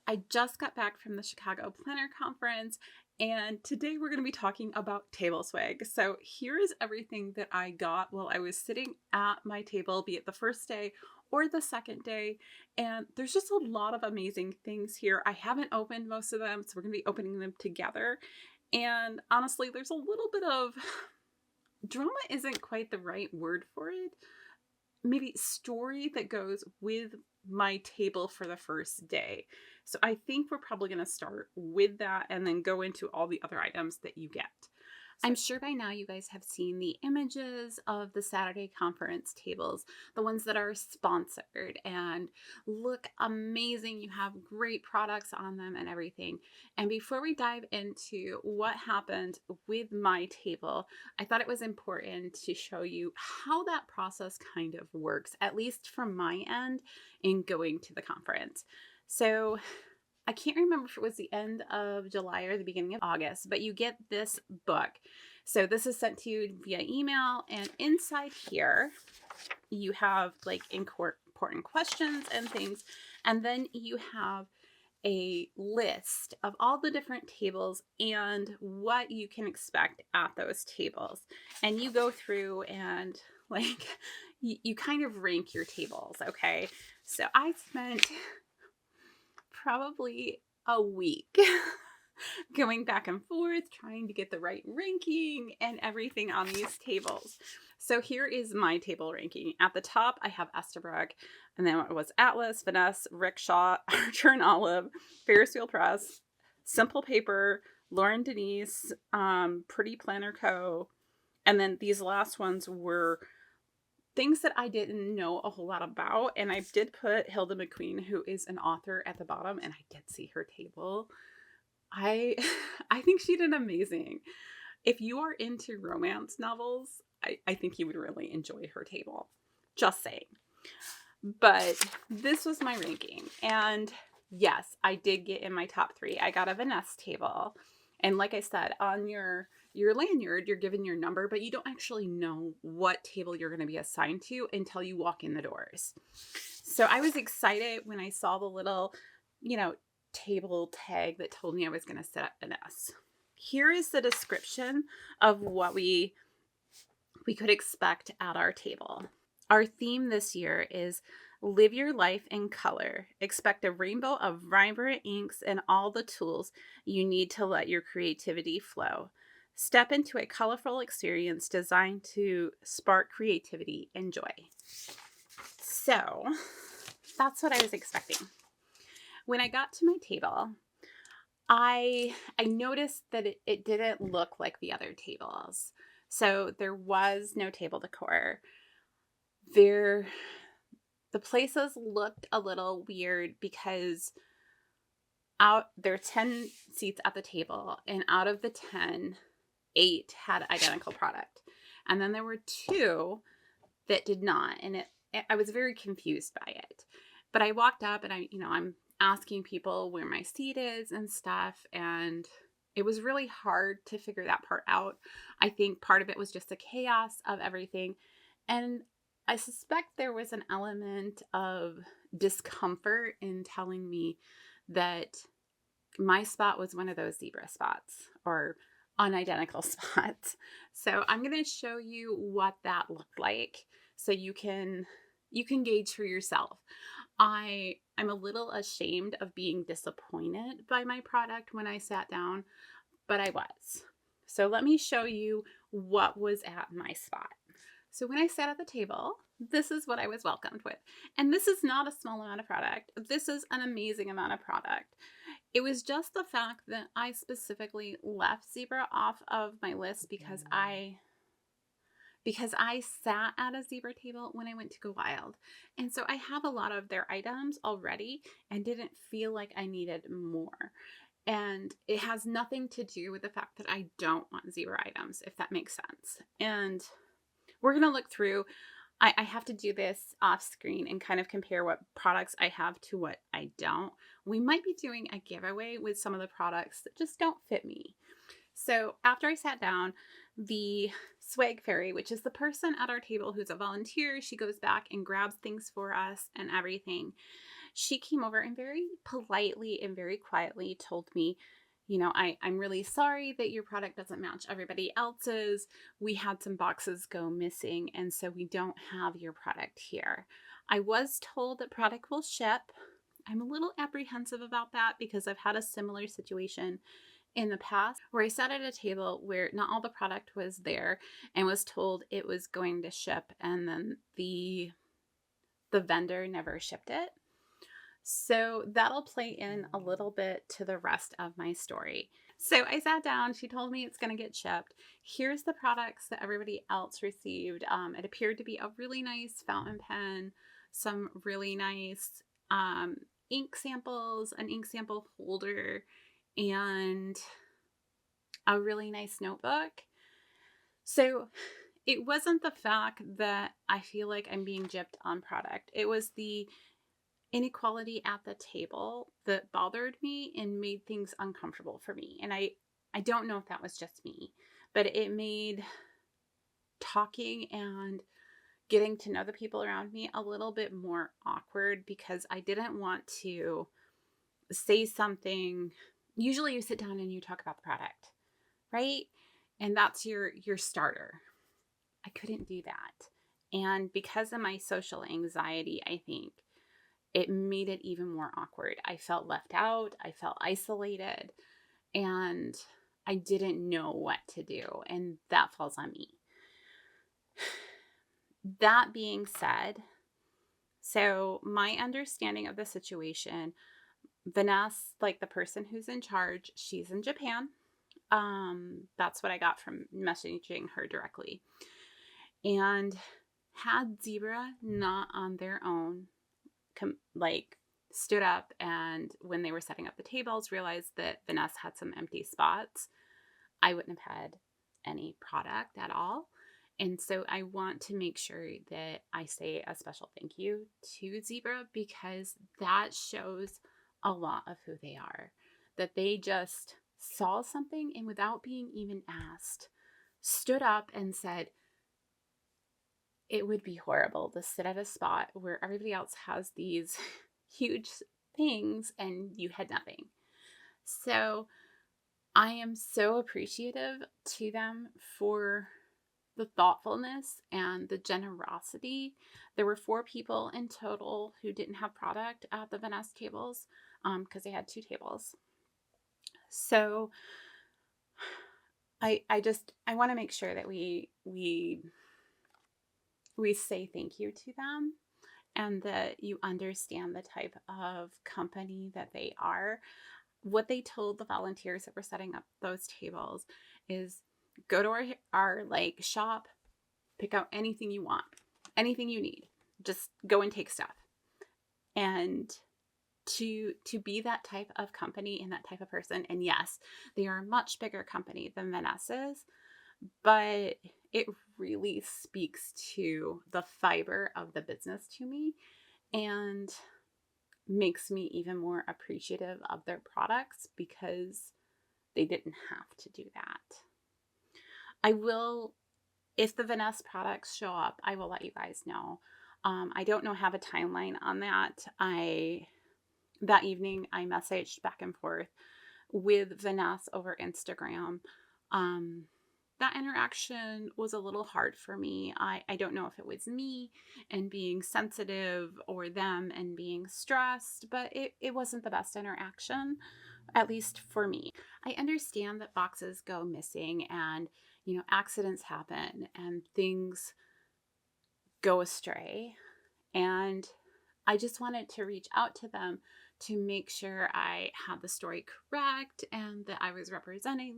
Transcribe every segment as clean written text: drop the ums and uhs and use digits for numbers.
I just got back from the Chicago Planner Conference, and today we're going to be talking about table swag. So here is everything that I got while I was sitting at my table, be it the first day or the second day. And there's just a lot of amazing things here. I haven't opened most of them, so we're going to be opening them together. And honestly, there's a little bit of drama isn't quite the right word for it. Maybe story that goes with my table for the first day. So I think we're probably going to start with that and then go into all the other items that you get. I'm sure by now you guys have seen the images of the Saturday conference tables, the ones that are sponsored and look amazing. You have great products on them and everything. And before we dive into what happened with my table, I thought it was important to show you how that process kind of works, at least from my end in going to the conference. So I can't remember if it was the end of July or the beginning of August, but you get this book. So this is sent to you via email, and inside here you have like important questions and things, and then you have a list of all the different tables and what you can expect at those tables. And you go through and like you kind of rank your tables, okay? So I spent probably a week going back and forth trying to get the right ranking and everything on these tables. So here is my table ranking. At the top, I have Estabrook, and then it was Atlas, Vanessa, Rickshaw, Archer and Olive, Ferris Wheel Press, Simple Paper, Lauren Denise, Pretty Planner Co. And then these last ones were things that I didn't know a whole lot about, and I did put Hilda McQueen, who is an author, at the bottom, and I did see her table. I think she did amazing. If you are into romance novels, I think you would really enjoy her table. Just saying. But this was my ranking, and yes, I did get in my top 3. I got a Vanessa table, and like I said, on your lanyard, you're given your number, but you don't actually know what table you're going to be assigned to until you walk in the doors. So I was excited when I saw the little, table tag that told me I was going to sit at Vanessa. Here is the description of what we could expect at our table. Our theme this year is live your life in color. Expect a rainbow of vibrant inks and all the tools you need to let your creativity flow. Step into a colorful experience designed to spark creativity and joy. So that's what I was expecting. When I got to my table, I noticed that it didn't look like the other tables. So there was no table decor. The places looked a little weird because there are 10 seats at the table, and out of the 10, 8 had identical product. And then there were 2 that did not, and I was very confused by it. But I walked up and I'm asking people where my seat is and stuff, and it was really hard to figure that part out. I think part of it was just the chaos of everything, and I suspect there was an element of discomfort in telling me that my spot was one of those zebra spots or unidentical spots. So I'm going to show you what that looked like so you can gauge for yourself. I'm a little ashamed of being disappointed by my product when I sat down, but I was. So let me show you what was at my spot. So when I sat at the table, this is what I was welcomed with. And this is not a small amount of product. This is an amazing amount of product. It was just the fact that I specifically left zebra off of my list because I sat at a zebra table when I went to Go Wild. And so I have a lot of their items already and didn't feel like I needed more. And it has nothing to do with the fact that I don't want zebra items, if that makes sense. And we're going to look through. I have to do this off screen and kind of compare what products I have to what I don't. We might be doing a giveaway with some of the products that just don't fit me. So after I sat down, the swag fairy, which is the person at our table who's a volunteer, she goes back and grabs things for us and everything. She came over and very politely and very quietly told me, I'm really sorry that your product doesn't match everybody else's. We had some boxes go missing, and so we don't have your product here. I was told that product will ship. I'm a little apprehensive about that because I've had a similar situation in the past where I sat at a table where not all the product was there and was told it was going to ship, and then the vendor never shipped it. So that'll play in a little bit to the rest of my story. So I sat down, she told me it's going to get shipped. Here's the products that everybody else received. It appeared to be a really nice fountain pen, some really nice ink samples, an ink sample holder, and a really nice notebook. So it wasn't the fact that I feel like I'm being gypped on product. It was the inequality at the table that bothered me and made things uncomfortable for me. And I don't know if that was just me, but it made talking and getting to know the people around me a little bit more awkward because I didn't want to say something. Usually you sit down and you talk about the product, right? And that's your starter. I couldn't do that. And because of my social anxiety, I think it made it even more awkward. I felt left out. I felt isolated, and I didn't know what to do. And that falls on me. That being said, so my understanding of the situation, Vanessa, like the person who's in charge, she's in Japan. That's what I got from messaging her directly. And had Zebra not on their own, stood up, and when they were setting up the tables, realized that Vanessa had some empty spots, I wouldn't have had any product at all. And so I want to make sure that I say a special thank you to Zebra because that shows a lot of who they are. That they just saw something and without being even asked, stood up and said, it would be horrible to sit at a spot where everybody else has these huge things and you had nothing. So I am so appreciative to them for the thoughtfulness and the generosity. There were 4 people in total who didn't have product at the Vanessa tables because they had 2 tables. So I want to make sure that we say thank you to them and that you understand the type of company that they are. What they told the volunteers that were setting up those tables is go to our like shop, pick out anything you want, anything you need. Just go and take stuff. And to be that type of company and that type of person. And yes, they are a much bigger company than Vanessa's, but it really speaks to the fiber of the business to me and makes me even more appreciative of their products because they didn't have to do that. I will, if the Vanessa products show up, I will let you guys know. I don't have a timeline on that. That evening I messaged back and forth with Vanessa over Instagram. That interaction was a little hard for me. I don't know if it was me and being sensitive or them and being stressed, but it wasn't the best interaction, at least for me. I understand that boxes go missing and, accidents happen and things go astray. And I just wanted to reach out to them to make sure I had the story correct and that I was representing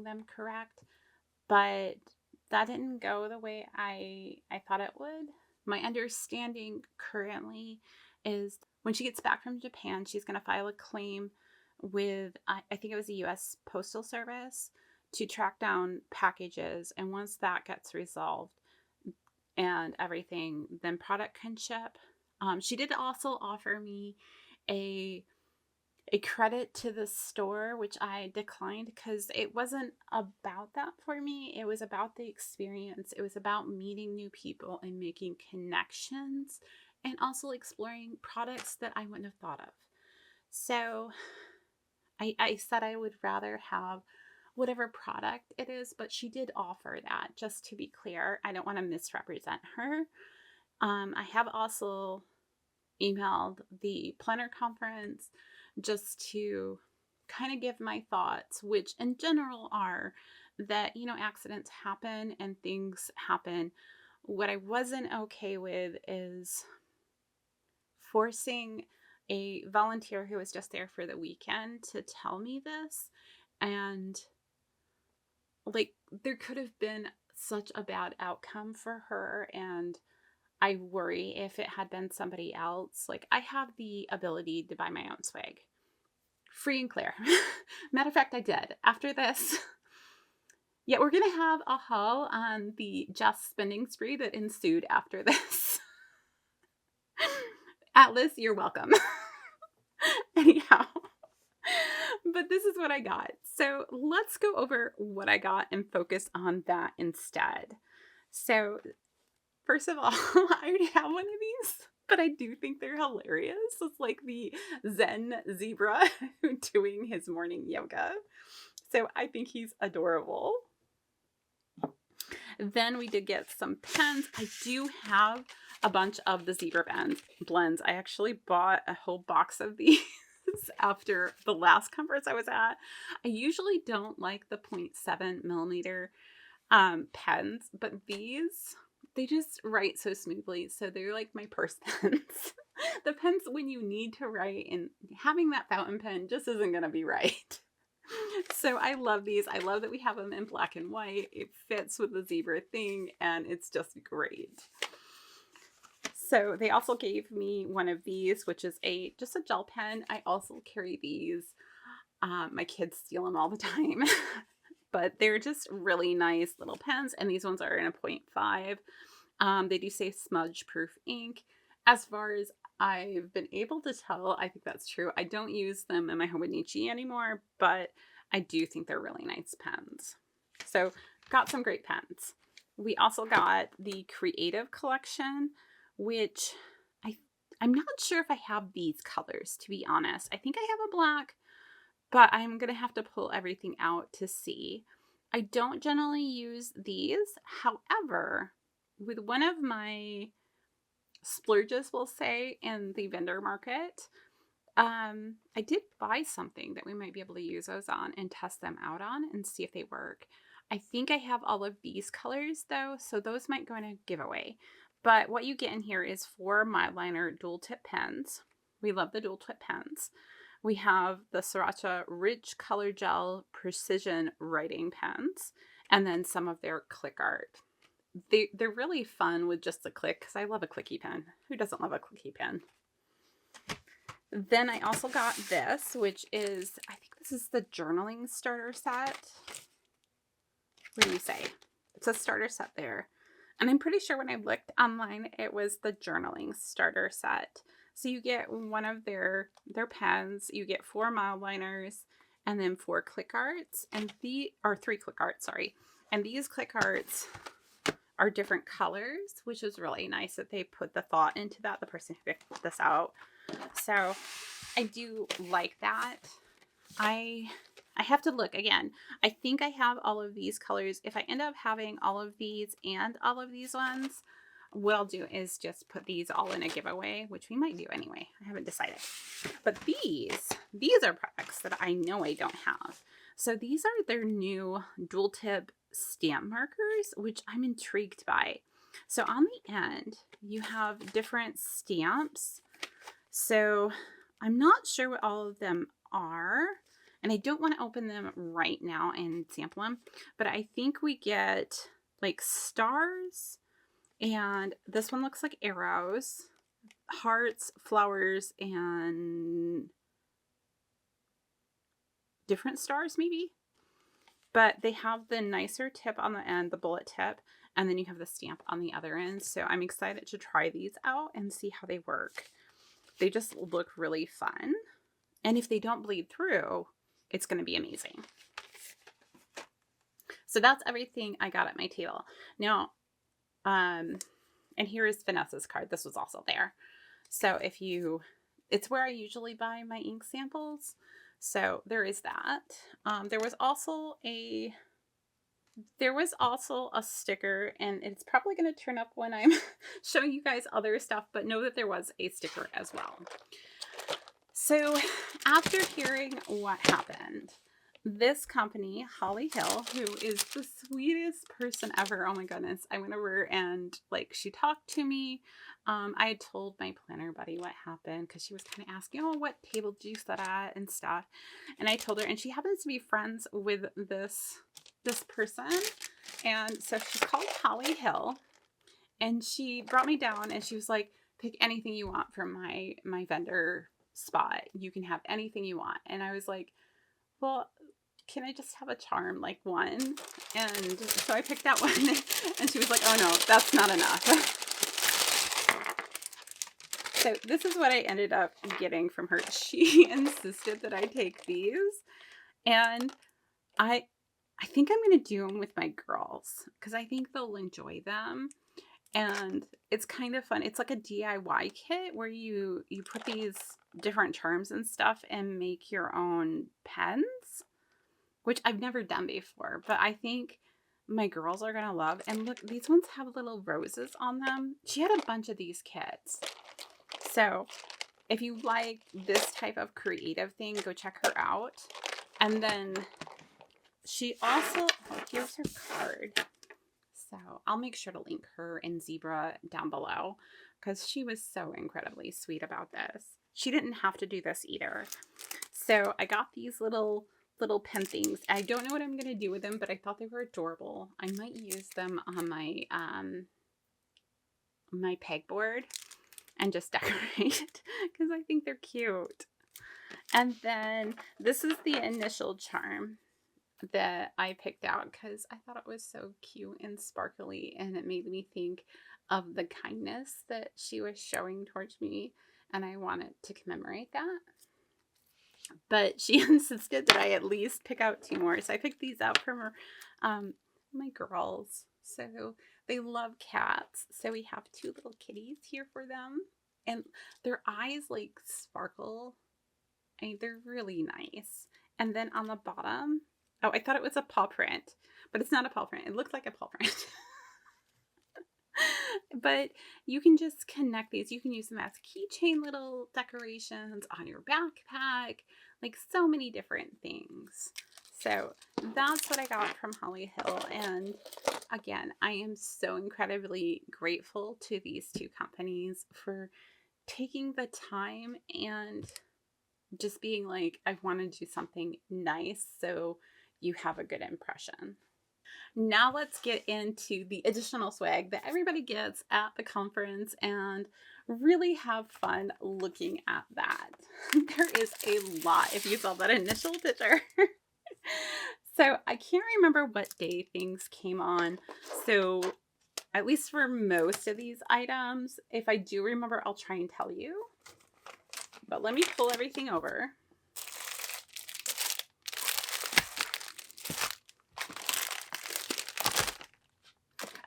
them correct. But that didn't go the way I thought it would. My understanding currently is when she gets back from Japan, she's going to file a claim with, I think it was the U.S. Postal Service, to track down packages. And once that gets resolved and everything, then product can ship. She did also offer me a credit to the store, which I declined because it wasn't about that for me. It was about the experience. It was about meeting new people and making connections and also exploring products that I wouldn't have thought of. So I said I would rather have whatever product it is, but she did offer that, just to be clear. I don't want to misrepresent her. I have also emailed the planner conference just to kind of give my thoughts, which in general are that, accidents happen and things happen. What I wasn't okay with is forcing a volunteer who was just there for the weekend to tell me this. And like, there could have been such a bad outcome for her. And I worry if it had been somebody else. Like, I have the ability to buy my own swag, free and clear. Matter of fact, I did. After this, yeah, we're going to have a haul on the just spending spree that ensued after this. Atlas, you're welcome. Anyhow, but this is what I got. So let's go over what I got and focus on that instead. So first of all, I already have one of these, but I do think they're hilarious. It's like the Zen zebra doing his morning yoga. So I think he's adorable. Then we did get some pens. I do have a bunch of the zebra blends. I actually bought a whole box of these after the last conference I was at. I usually don't like the 0.7 millimeter pens, but these, they just write so smoothly. So they're like my purse pens. The pens when you need to write, and having that fountain pen just isn't going to be right. So I love these. I love that we have them in black and white. It fits with the zebra thing, and it's just great. So they also gave me one of these, which is just a gel pen. I also carry these. My kids steal them all the time. But they're just really nice little pens, and these ones are in a 0.5. They do say smudge proof ink. As far as I've been able to tell, I think that's true. I don't use them in my Hobonichi anymore, but I do think they're really nice pens. So got some great pens. We also got the Creative Collection, which I'm not sure if I have these colors, to be honest. I think I have a black, but I'm going to have to pull everything out to see. I don't generally use these. However, with one of my splurges, we'll say, in the vendor market, I did buy something that we might be able to use those on and test them out on and see if they work. I think I have all of these colors though, so those might go in a giveaway. But what you get in here is 4 Mildliner dual tip pens. We love the dual tip pens. We have the Sriracha Rich Color Gel Precision Writing Pens, and then some of their click art. They're really fun with just a click, because I love a clicky pen. Who doesn't love a clicky pen? Then I also got this, which is, I think this is the journaling starter set. What do you say? It's a starter set there. And I'm pretty sure when I looked online, it was the journaling starter set. So you get one of their pens, you get 4 Mildliners, and then 4 click arts, and 3 click arts, sorry. And these click arts are different colors, which is really nice that they put the thought into that, the person who picked this out. So I do like that. I have to look again. I think I have all of these colors. If I end up having all of these and all of these ones, what I'll do is just put these all in a giveaway, which we might do anyway. I haven't decided. But these are products that I know I don't have. So these are their new dual tip stamp markers, which I'm intrigued by. So on the end, you have different stamps. So I'm not sure what all of them are, and I don't want to open them right now and sample them, but I think we get like stars, and this one looks like arrows, hearts, flowers, and different stars maybe. But they have the nicer tip on the end, the bullet tip, and then you have the stamp on the other end. So I'm excited to try these out and see how they work. They just look really fun. And if they don't bleed through, it's going to be amazing. So that's everything I got at my table. Now, and here is Vanessa's card. This was also there. So it's where I usually buy my ink samples. So there is that. There was also a sticker, and it's probably going to turn up when I'm showing you guys other stuff, but know that there was a sticker as well. So after hearing what happened, this company, Holly Hill, who is the sweetest person ever. Oh my goodness. I went over and she talked to me. I had told my planner buddy what happened because she was kind of asking, oh, what table did you sit at and stuff. And I told her, and she happens to be friends with this person. And so she's called Holly Hill, and she brought me down and she was like, pick anything you want from my vendor spot. You can have anything you want. And I was like, well, can I just have a charm, like one? And so I picked that one, and she was like, oh no, that's not enough. So this is what I ended up getting from her. She insisted that I take these, and I think I'm going to do them with my girls because I think they'll enjoy them. And it's kind of fun. It's like a DIY kit where you put these different charms and stuff and make your own pens, which I've never done before, but I think my girls are going to love. And look, these ones have little roses on them. She had a bunch of these kits. So if you like this type of creative thing, go check her out. And then she also, here's her card. So I'll make sure to link her and Zebra down below because she was so incredibly sweet about this. She didn't have to do this either. So I got these little pen things. I don't know what I'm going to do with them, but I thought they were adorable. I might use them on my my pegboard and just decorate because I think they're cute. And then this is the initial charm that I picked out because I thought it was so cute and sparkly, and it made me think of the kindness that she was showing towards me, and I wanted to commemorate that. But she insisted that I at least pick out 2 more, so I picked these out from her, my girls. So they love cats, so we have 2 little kitties here for them, and their eyes sparkle. I mean, they're really nice. And then on the bottom, oh, I thought it was a paw print, but it's not a paw print. It looks like a paw print. But you can just connect these. You can use them as keychain little decorations on your backpack, so many different things. So that's what I got from Holly Hill. And again, I am so incredibly grateful to these 2 companies for taking the time and just being like, I want to do something nice so you have a good impression. Now let's get into the additional swag that everybody gets at the conference and really have fun looking at that. There is a lot if you saw that initial picture. So I can't remember what day things came on. So at least for most of these items, if I do remember, I'll try and tell you. But let me pull everything over.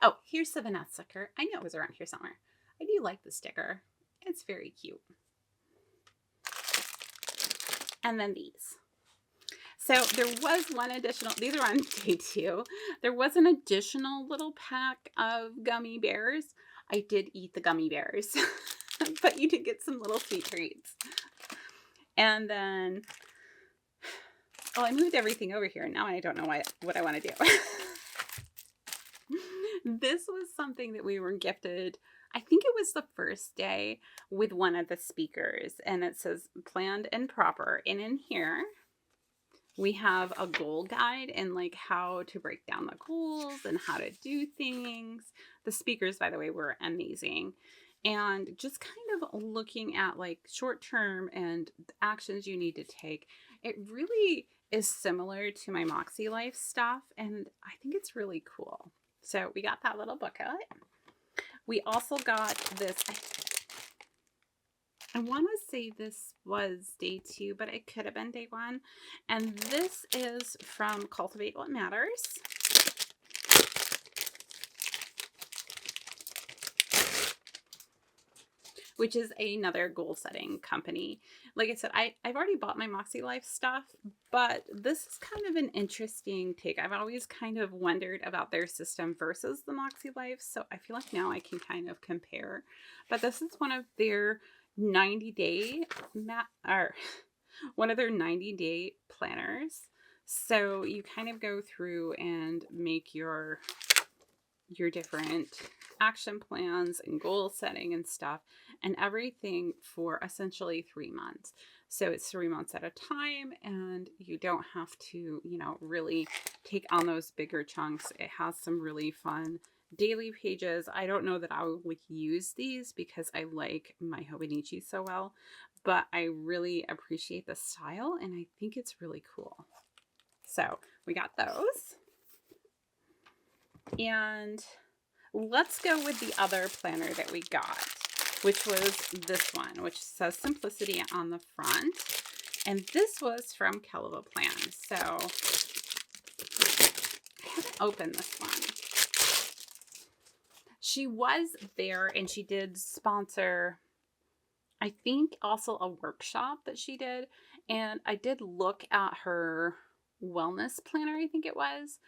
Oh, here's the Vanessa sticker. I know it was around here somewhere. I do like the sticker. It's very cute. And then these. So there was one additional, these are on day 2. There was an additional little pack of gummy bears. I did eat the gummy bears, but you did get some little sweet treats. And then, oh, I moved everything over here. Now I don't know what I want to do. This was something that we were gifted, I think it was the first day, with one of the speakers. And it says planned and proper. And in here, we have a goal guide and how to break down the goals and how to do things. The speakers, by the way, were amazing. And just kind of looking at short term and actions you need to take. It really is similar to my Moxie Life stuff, and I think it's really cool. So we got that little booklet. We also got this. I want to say this was day 2, but it could have been day 1. And this is from Cultivate What Matters. which is another goal setting company. Like I said, I've already bought my Moxie Life stuff, but this is kind of an interesting take. I've always kind of wondered about their system versus the Moxie Life, so I feel like now I can kind of compare. But this is one of their 90-day or one of their 90-day planners. So you kind of go through and make your different action plans and goal setting and stuff, and everything for essentially 3 months. So it's 3 months at a time, and you don't have to, really take on those bigger chunks. It has some really fun daily pages. I don't know that I would use these because I like my Hobonichi so well, but I really appreciate the style and I think it's really cool. So we got those. And let's go with the other planner that we got, which was this one, which says Simplicity on the front. And this was from Kell Plan. So I haven't opened this one. She was there and she did sponsor, I think, also a workshop that she did. And I did look at her wellness planner, I think it was,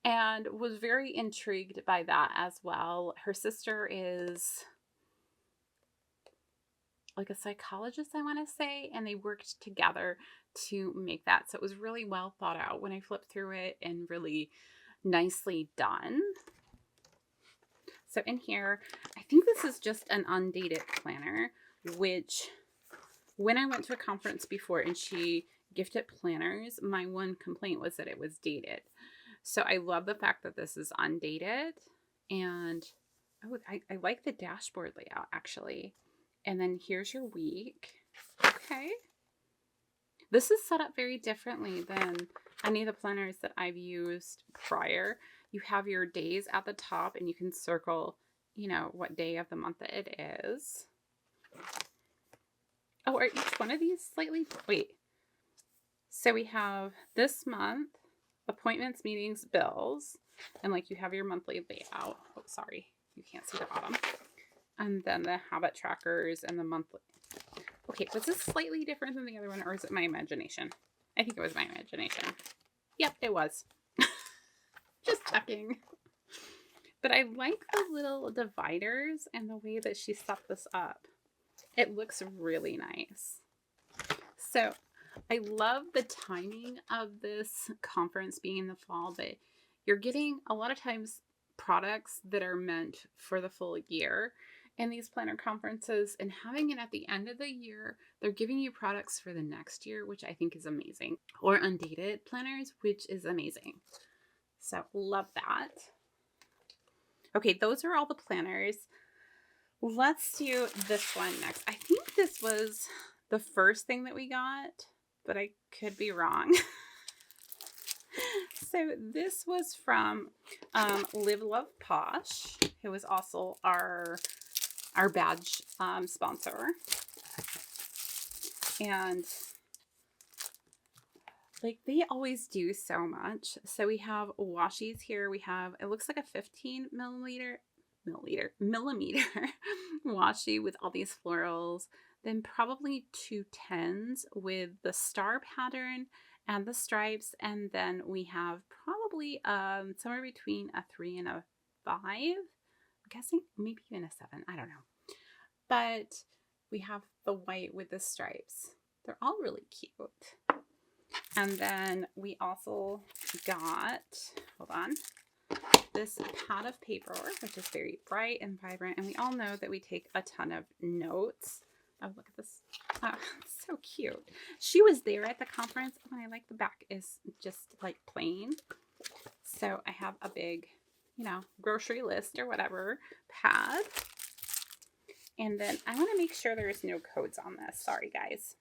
and was very intrigued by that as well. Her sister is like a psychologist, I want to say, and they worked together to make that. So it was really well thought out when I flipped through it and really nicely done. So in here, I think this is just an undated planner, which when I went to a conference before and she gifted planners, my one complaint was that it was dated. So I love the fact that this is undated, and I like the dashboard layout actually. And then here's your week. Okay. This is set up very differently than any of the planners that I've used prior. You have your days at the top and you can circle, what day of the month that it is. Oh, are each one of these slightly? Wait. So we have this month, appointments, meetings, bills, and like you have your monthly layout. Oh, sorry. You can't see the bottom. And then the habit trackers and the monthly. Okay, was this slightly different than the other one, or is it my imagination? I think it was my imagination. Yep, it was. Just checking. But I like the little dividers and the way that she set this up. It looks really nice. So I love the timing of this conference being in the fall, but you're getting a lot of times products that are meant for the full year in these planner conferences, and having it at the end of the year, they're giving you products for the next year, which I think is amazing, or undated planners, which is amazing. So love that. Okay, those are all the planners. Let's do this one next. I think this was the first thing that we got, but I could be wrong. So this was from Live Love Posh, who was also our badge sponsor. And like they always do so much. So we have washies here. We have, it looks like a 15 millimeter washi with all these florals. Then probably 2 10s with the star pattern and the stripes. And then we have probably somewhere between a 3 and a 5. I'm guessing maybe even a 7. I don't know. But we have the white with the stripes. They're all really cute. And then we also got, hold on, this pad of paper, which is very bright and vibrant. And we all know that we take a ton of notes. Oh, look at this. Oh, so cute. She was there at the conference. Oh, and I like the back is just like plain. So I have a big, grocery list or whatever pad. And then I want to make sure there's no codes on this. Sorry, guys.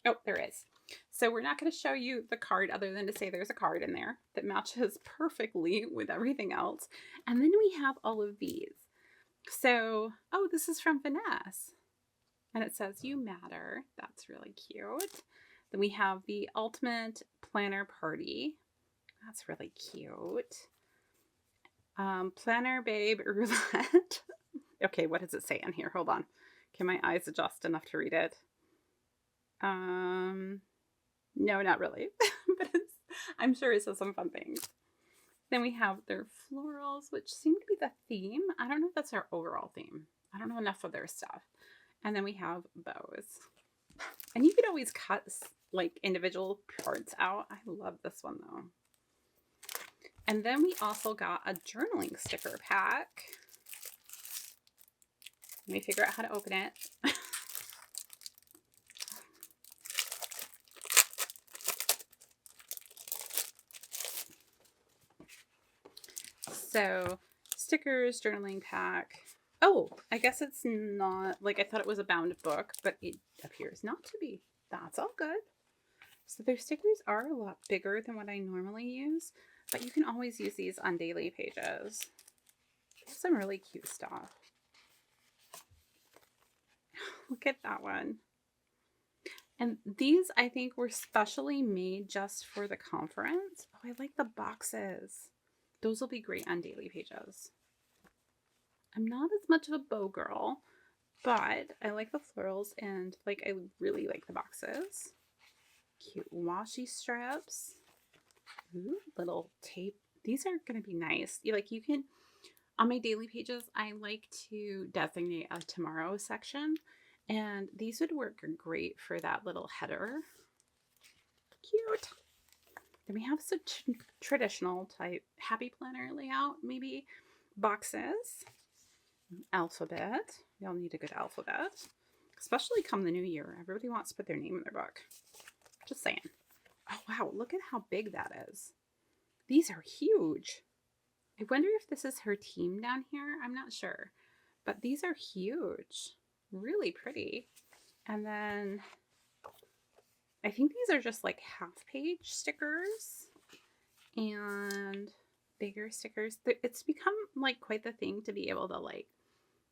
Oh, there is. So we're not going to show you the card other than to say there's a card in there that matches perfectly with everything else. And then we have all of these. So, oh, this is from Vanessa. And it says, "You matter." That's really cute. Then we have the Ultimate Planner Party. That's really cute. Planner Babe Roulette. Okay, what does it say on here? Hold on. Can my eyes adjust enough to read it? No, not really. But I'm sure it says some fun things. Then we have their florals, which seem to be the theme. I don't know if that's our overall theme. I don't know enough of their stuff. And then we have bows. And you could always cut like individual parts out. I love this one though. And then we also got a journaling sticker pack. Let me figure out how to open it. So, stickers, journaling pack. Oh, I guess it's not, like I thought it was a bound book, but it appears not to be. That's all good. So their stickers are a lot bigger than what I normally use, but you can always use these on daily pages. They have some really cute stuff. Look at that one. And these, I think, were specially made just for the conference. Oh, I like the boxes. Those will be great on daily pages. I'm not as much of a bow girl, but I like the florals and like I really like the boxes. Cute washi strips. Ooh, little tape. These are going to be nice. You can, on my daily pages, I like to designate a tomorrow section, and these would work great for that little header. Cute. Then we have some traditional type happy planner layout, maybe boxes, alphabet. We all need a good alphabet, especially come the new year. Everybody wants to put their name in their book. Just saying. Oh, wow. Look at how big that is. These are huge. I wonder if this is her team down here. I'm not sure, but these are huge. Really pretty. And then I think these are just like half-page stickers and bigger stickers. It's become like quite the thing to be able to like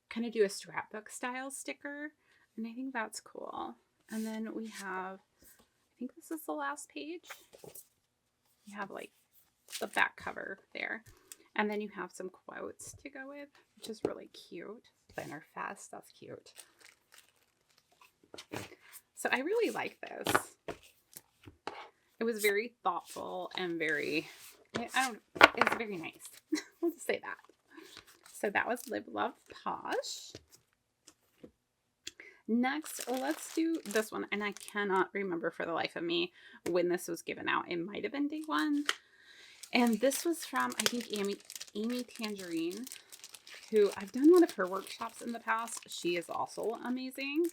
kind of do a scrapbook style sticker, and I think that's cool. And then we have, I think this is the last page. You have like the back cover there, and then you have some quotes to go with, which is really cute. Planner fast, that's cute. So I really like this. It was very thoughtful and very, it's very nice. We'll just say that. So that was Live, Love, Posh. Next, let's do this one. And I cannot remember for the life of me when this was given out. It might have been day one. And this was from, I think, Amy Tangerine, who I've done one of her workshops in the past. She is also amazing.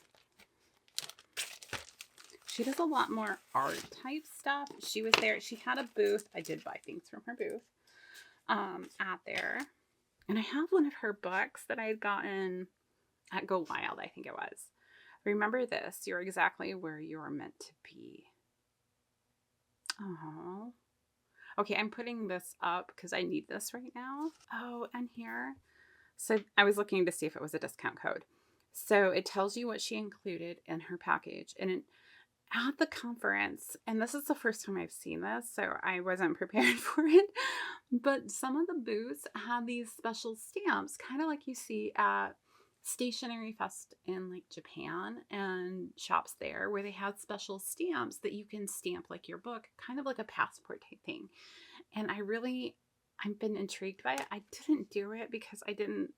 She does a lot more art type stuff. She was there. She had a booth. I did buy things from her booth out there. And I have one of her books that I had gotten at Go Wild, I think it was. Remember this. You're exactly where you're meant to be. Oh. Okay, I'm putting this up because I need this right now. Oh, and here. So I was looking to see if it was a discount code. So it tells you what she included in her package. And at the conference, and this is the first time I've seen this, so I wasn't prepared for it, but some of the booths have these special stamps, kind of like you see at Stationery Fest in like Japan and shops there, where they have special stamps that you can stamp like your book, kind of like a passport type thing. And I've been intrigued by it. I didn't do it because I didn't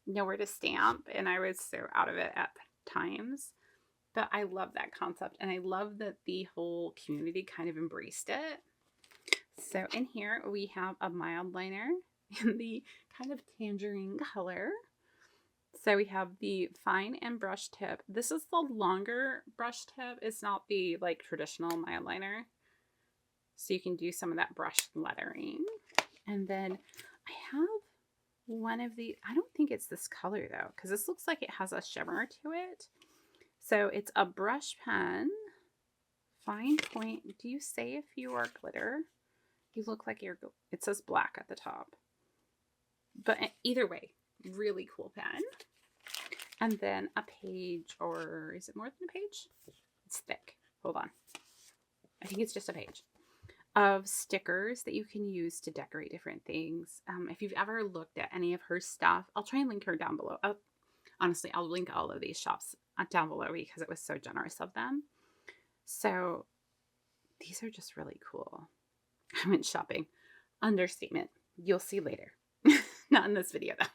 know where to stamp, and I was so out of it at times. But I love that concept, and I love that the whole community kind of embraced it. So in here we have a mild liner in the kind of tangerine color. So we have the fine and brush tip. This is the longer brush tip. It's not the like traditional mild liner. So you can do some of that brush lettering. And then I have one of the, I don't think it's this color though, because this looks like it has a shimmer to it. So it's a brush pen, fine point. Do you say if you are glitter? You look like you're, it says black at the top. But either way, really cool pen. And then a page, or is it more than a page? It's thick. Hold on. I think it's just a page of stickers that you can use to decorate different things. If you've ever looked at any of her stuff, I'll try and link her down below. Honestly, I'll link all of these shops down below because it was so generous of them. So these are just really cool. I went shopping. Understatement. You'll see later. Not in this video though.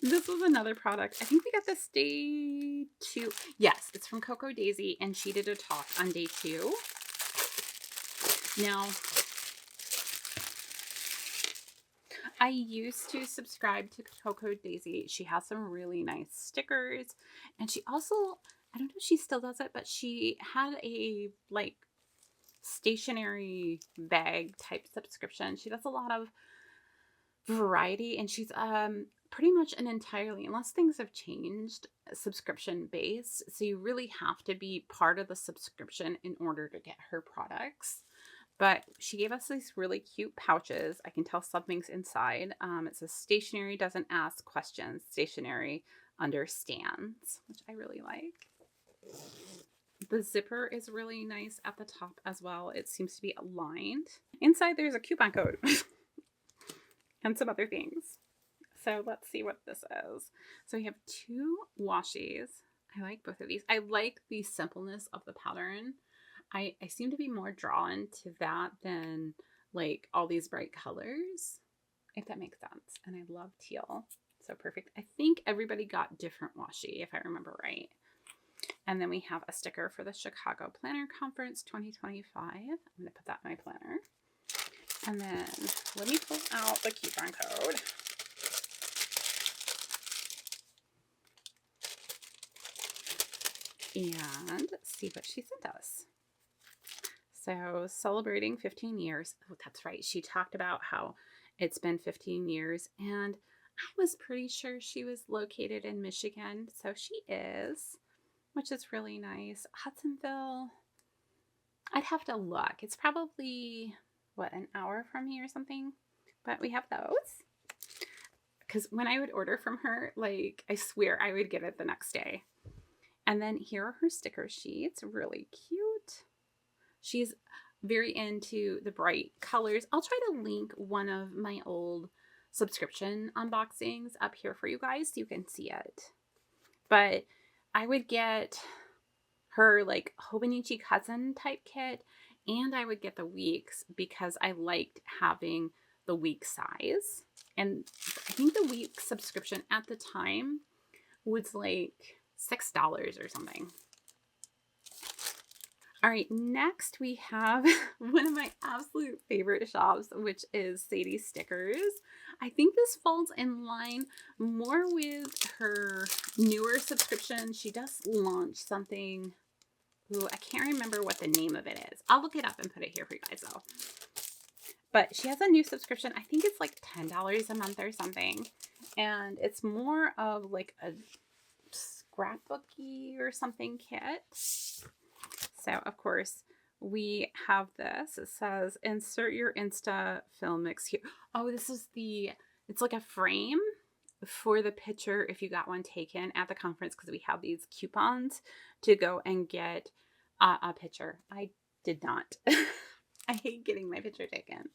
This was another product. I think we got this day 2. Yes, it's from Coco Daisy, and she did a talk on day 2. Now, I used to subscribe to Coco Daisy. She has some really nice stickers, and she also, I don't know if she still does it, but she had a like stationery bag type subscription. She does a lot of variety, and she's pretty much an entirely, unless things have changed, subscription based. So you really have to be part of the subscription in order to get her products. But she gave us these really cute pouches. I can tell something's inside. It says Stationery doesn't ask questions. Stationery understands, which I really like. The zipper is really nice at the top as well. It seems to be aligned. Inside there's a coupon code and some other things. So let's see what this is. So we have 2 washies. I like both of these. I like the simpleness of the pattern. I seem to be more drawn to that than like all these bright colors, if that makes sense. And I love teal. So perfect. I think everybody got different washi, if I remember right. And then we have a sticker for the Chicago Planner Conference 2025. I'm going to put that in my planner. And then let me pull out the coupon code. And see what she sent us. So celebrating 15 years. Oh, that's right. She talked about how it's been 15 years. And I was pretty sure she was located in Michigan. So she is, which is really nice. Hudsonville. I'd have to look. It's probably, what, an hour from here or something? But we have those. Because when I would order from her, like, I swear I would get it the next day. And then here are her sticker sheets. Really cute. She's very into the bright colors. I'll try to link one of my old subscription unboxings up here for you guys so you can see it. But I would get her like Hobonichi cousin type kit, and I would get the weeks because I liked having the week size. And I think the week subscription at the time was like $6 or something. All right, next we have one of my absolute favorite shops, which is Sadies Stickers. I think this falls in line more with her newer subscription. She does launch something. Ooh, I can't remember what the name of it is. I'll look it up and put it here for you guys though. But she has a new subscription. I think it's like $10 a month or something. And it's more of like a scrapbooky or something kit. So, of course, we have this. It says, insert your Insta film mix here. Oh, this is it's like a frame for the picture if you got one taken at the conference, because we have these coupons to go and get a picture. I did not. I hate getting my picture taken.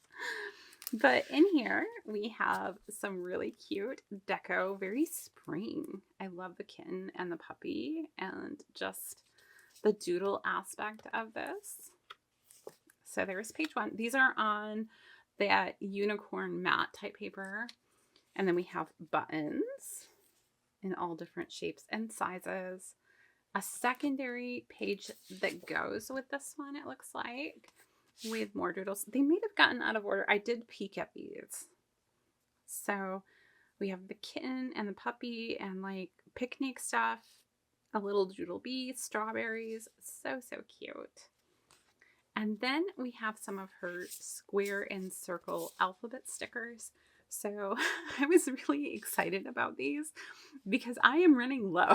But in here, we have some really cute deco, very spring. I love the kitten and the puppy and just the doodle aspect of this. So there's page 1. These are on that unicorn matte type paper. And then we have buttons in all different shapes and sizes. A secondary page that goes with this one, it looks like, with more doodles. They may have gotten out of order. I did peek at these. So we have the kitten and the puppy and like picnic stuff. A little doodle bee, strawberries, so cute. And then we have some of her square and circle alphabet stickers. So I was really excited about these because I am running low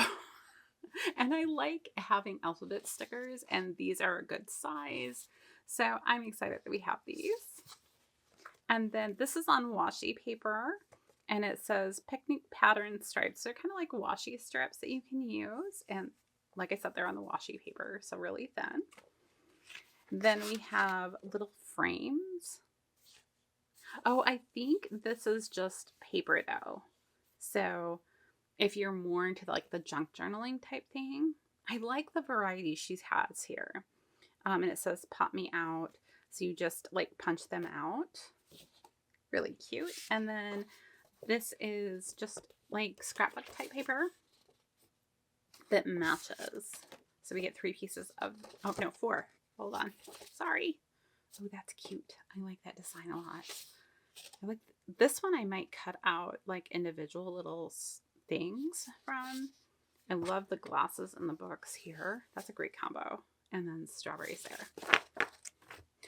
and I like having alphabet stickers, and these are a good size. So I'm excited that we have these. And then this is on washi paper. And it says picnic pattern stripes. They're kind of like washi strips that you can use. And like I said, they're on the washi paper, so really thin. Then we have little frames. Oh, I think this is just paper though. So if you're more into like the junk journaling type thing. I like the variety she has here. And it says pop me out. So you just like punch them out. Really cute. And then this is just like scrapbook type paper that matches. So we get 3 pieces of, oh no, 4. Hold on. Sorry. Oh, that's cute. I like that design a lot. I like this one. I might cut out like individual little things from. I love the glasses and the books here. That's a great combo. And then strawberries there.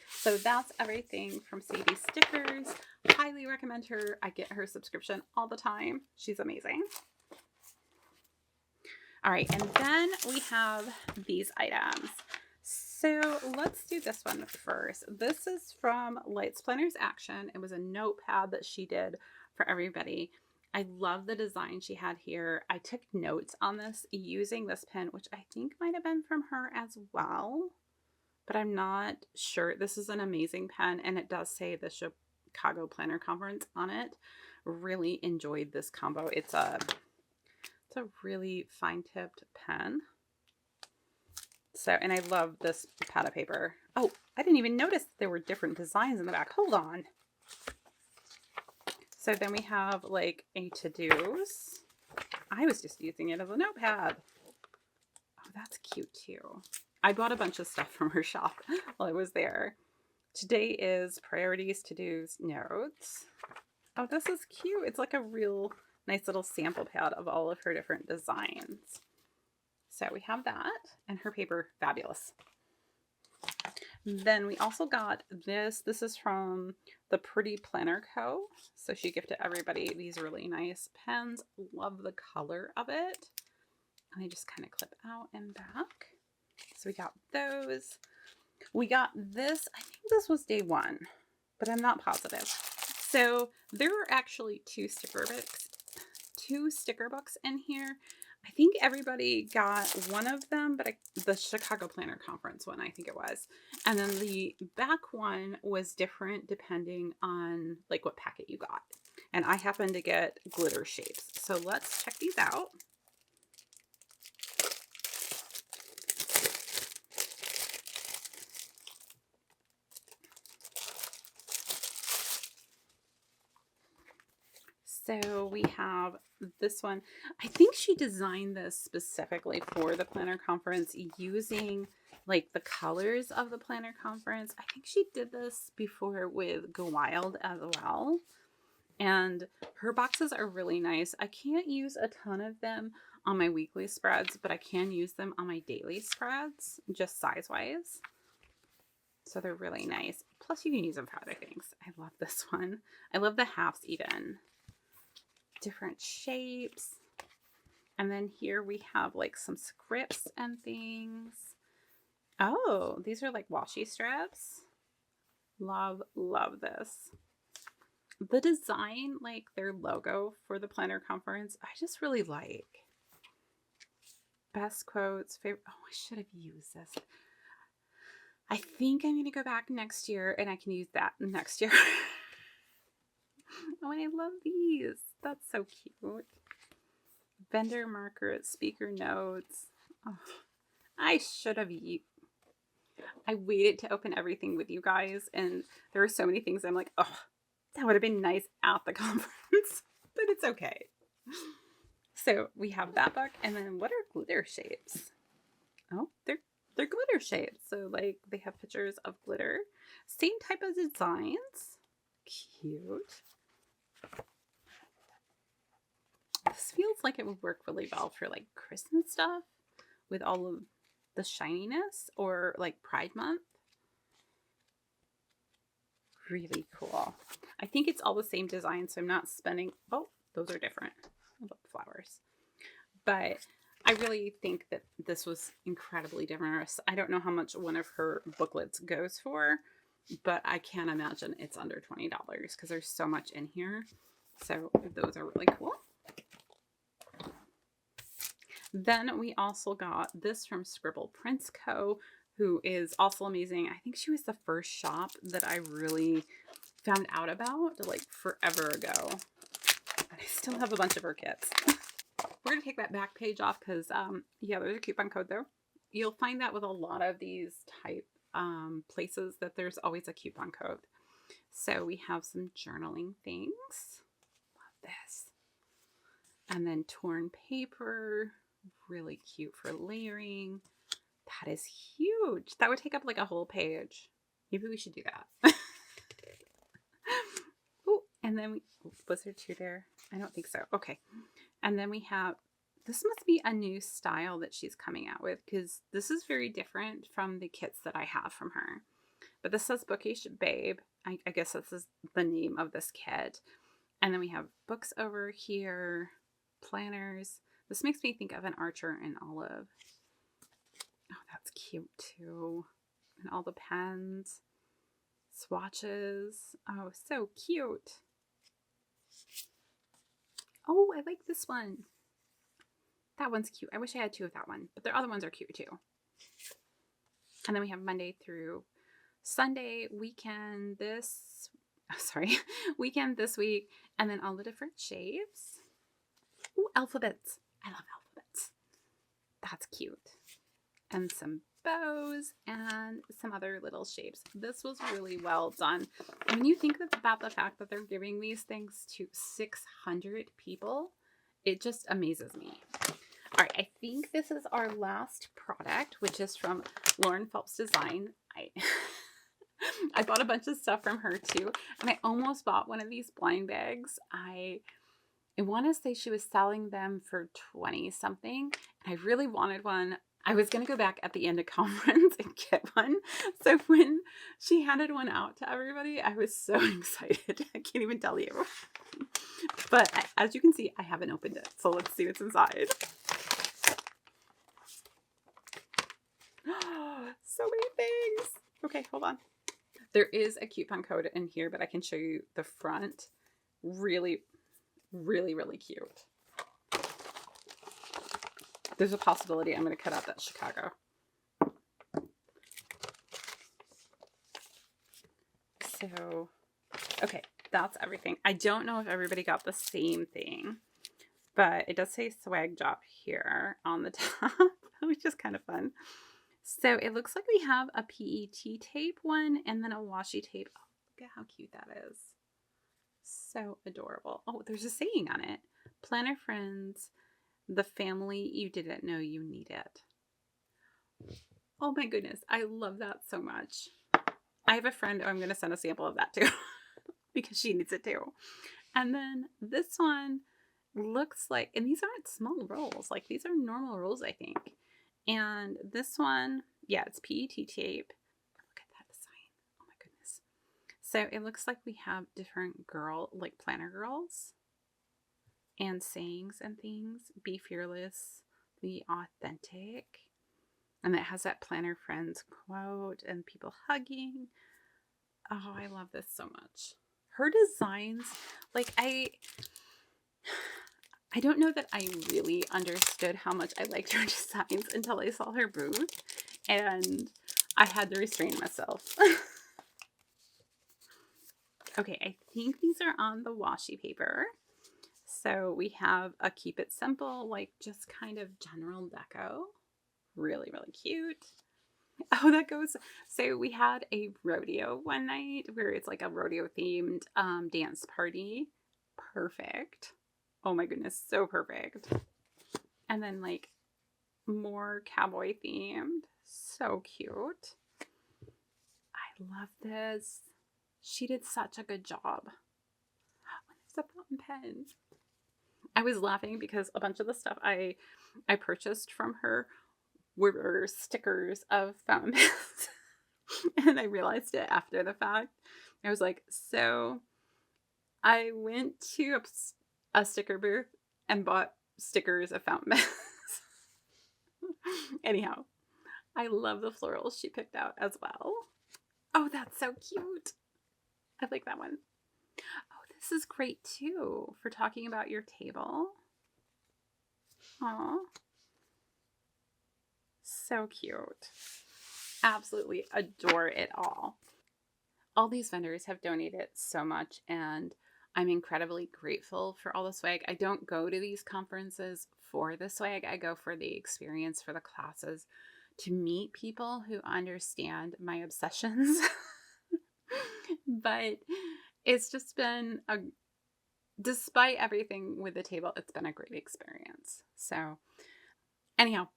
So that's everything from Sadie Stickers. Highly recommend her. I get her subscription all the time. She's amazing. All right, and then we have these items. So let's do this one first. This is from Lights Planners Action. It was a notepad that she did for everybody. I love the design she had here. I took notes on this using this pen, which I think might have been from her as well, but I'm not sure. This is an amazing pen, and it does say the Chicago Planner Conference on it. Really enjoyed this combo. It's a really fine-tipped pen. So, and I love this pad of paper. Oh, I didn't even notice there were different designs in the back. Hold on. So then we have like a to-dos. I was just using it as a notepad. Oh, that's cute too. I bought a bunch of stuff from her shop while I was there. Today is priorities, to-dos, notes. Oh, this is cute. It's like a real nice little sample pad of all of her different designs. So we have that, and her paper, fabulous. Then we also got this. This is from the Pretty Planner Co. So she gifted everybody these really nice pens. Love the color of it. And they just kind of clip out and back. So we got those. We got this. I think this was day 1, but I'm not positive. So there are actually 2 sticker books in here. I think everybody got one of them, but the Chicago Planner Conference one, I think it was. And then the back one was different depending on like what packet you got. And I happened to get glitter shapes. So let's check these out. So we have this one. I think she designed this specifically for the planner conference using like the colors of the planner conference. I think she did this before with Go Wild as well. And her boxes are really nice. I can't use a ton of them on my weekly spreads, but I can use them on my daily spreads, just size-wise. So they're really nice. Plus you can use them for other things. I love this one. I love the halves even. Different shapes. And then here we have like some scripts and things. Oh, these are like washi strips. Love this. The design, like their logo for the planner conference, I just really like. Best quotes, favorite. Oh, I should have used this. I think I'm going to go back next year and I can use that next year. Oh, and I love these. That's so cute. Vendor markers, speaker notes. Oh, I should have I waited to open everything with you guys, and there are so many things I'm like, oh, that would have been nice at the conference, but it's okay. So we have that book, and then what are glitter shapes? Oh, they're glitter shapes. So like they have pictures of glitter. Same type of designs. Cute. This feels like it would work really well for like Christmas stuff with all of the shininess, or like Pride Month. Really cool. I think it's all the same design, so I'm not spending. Oh, those are different. I love flowers. But I really think that this was incredibly generous. I don't know how much one of her booklets goes for, but I can't imagine it's under $20 because there's so much in here. So those are really cool. Then we also got this from Scribble Prince Co., who is also amazing. I think she was the first shop that I really found out about like forever ago. But I still have a bunch of her kits. We're going to take that back page off because, yeah, there's a coupon code there. You'll find that with a lot of these type places that there's always a coupon code. So we have some journaling things. Love this. And then torn paper. Really cute for layering. That is huge. That would take up like a whole page. Maybe we should do that. Oh, and then was there two there? I don't think so. Okay. And then we have, this must be a new style that she's coming out with because this is very different from the kits that I have from her. But this says Bookish Babe. I guess this is the name of this kit. And then we have books over here, planners. This makes me think of an Archer and Olive. Oh, that's cute too. And all the pens, swatches. Oh, so cute. Oh, I like this one. That one's cute. I wish I had two of that one, but the other ones are cute too. And then we have Monday through Sunday, weekend this week, and then all the different shapes. Ooh, alphabets. I love alphabets. That's cute. And some bows and some other little shapes. This was really well done. And when you think about the fact that they're giving these things to 600 people, it just amazes me. All right, I think this is our last product, which is from Lauren Phelps Design. I bought a bunch of stuff from her too, and I almost bought one of these blind bags. I want to say she was selling them for 20 something, and I really wanted one. I was going to go back at the end of conference and get one. So when she handed one out to everybody, I was so excited. I can't even tell you. But as you can see, I haven't opened it. So let's see what's inside. So many things. Okay, hold on. There is a coupon code in here, but I can show you the front. Really, really, really cute. There's a possibility I'm going to cut out that Chicago. So, okay, that's everything. I don't know if everybody got the same thing, but it does say swag drop here on the top, which is kind of fun. So it looks like we have a PET tape one and then a washi tape. Oh, look at how cute that is. So adorable. Oh, there's a saying on it. Planner friends, the family you didn't know you needed. Oh my goodness. I love that so much. I have a friend who I'm going to send a sample of that too because she needs it too. And then this one looks like, and these aren't small rolls. Like these are normal rolls, I think. And this one, yeah, it's PET tape. Look at that design. Oh my goodness. So it looks like we have different like planner girls and sayings and things. Be fearless, be authentic. And it has that planner friends quote and people hugging. Oh, I love this so much. Her designs, like I don't know that I really understood how much I liked her designs until I saw her booth, and I had to restrain myself. Okay, I think these are on the washi paper. So we have a keep it simple, like just kind of general deco. Really, really cute. Oh, that goes. So we had a rodeo one night where it's like a rodeo themed dance party. Perfect. Oh my goodness, so perfect. And then like more cowboy themed. So cute. I love this. She did such a good job. There's a fountain pen. I was laughing because a bunch of the stuff I purchased from her were stickers of fountain pens. And I realized it after the fact. I was like, so I went to a sticker booth and bought stickers of fountain pens. Anyhow, I love the florals she picked out as well. Oh, that's so cute. I like that one. Oh, this is great too for talking about your table. Aw. So cute. Absolutely adore it all. All these vendors have donated so much, and I'm incredibly grateful for all the swag. I don't go to these conferences for the swag. I go for the experience, for the classes, to meet people who understand my obsessions. But it's just been despite everything with the table, it's been a great experience. So anyhow,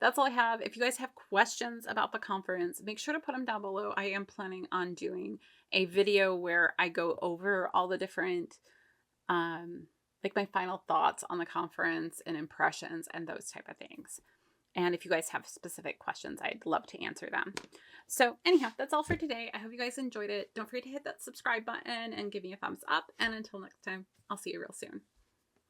that's all I have. If you guys have questions about the conference, make sure to put them down below. I am planning on doing a video where I go over all the different, like my final thoughts on the conference and impressions and those type of things. And if you guys have specific questions, I'd love to answer them. So anyhow, that's all for today. I hope you guys enjoyed it. Don't forget to hit that subscribe button and give me a thumbs up. And until next time, I'll see you real soon.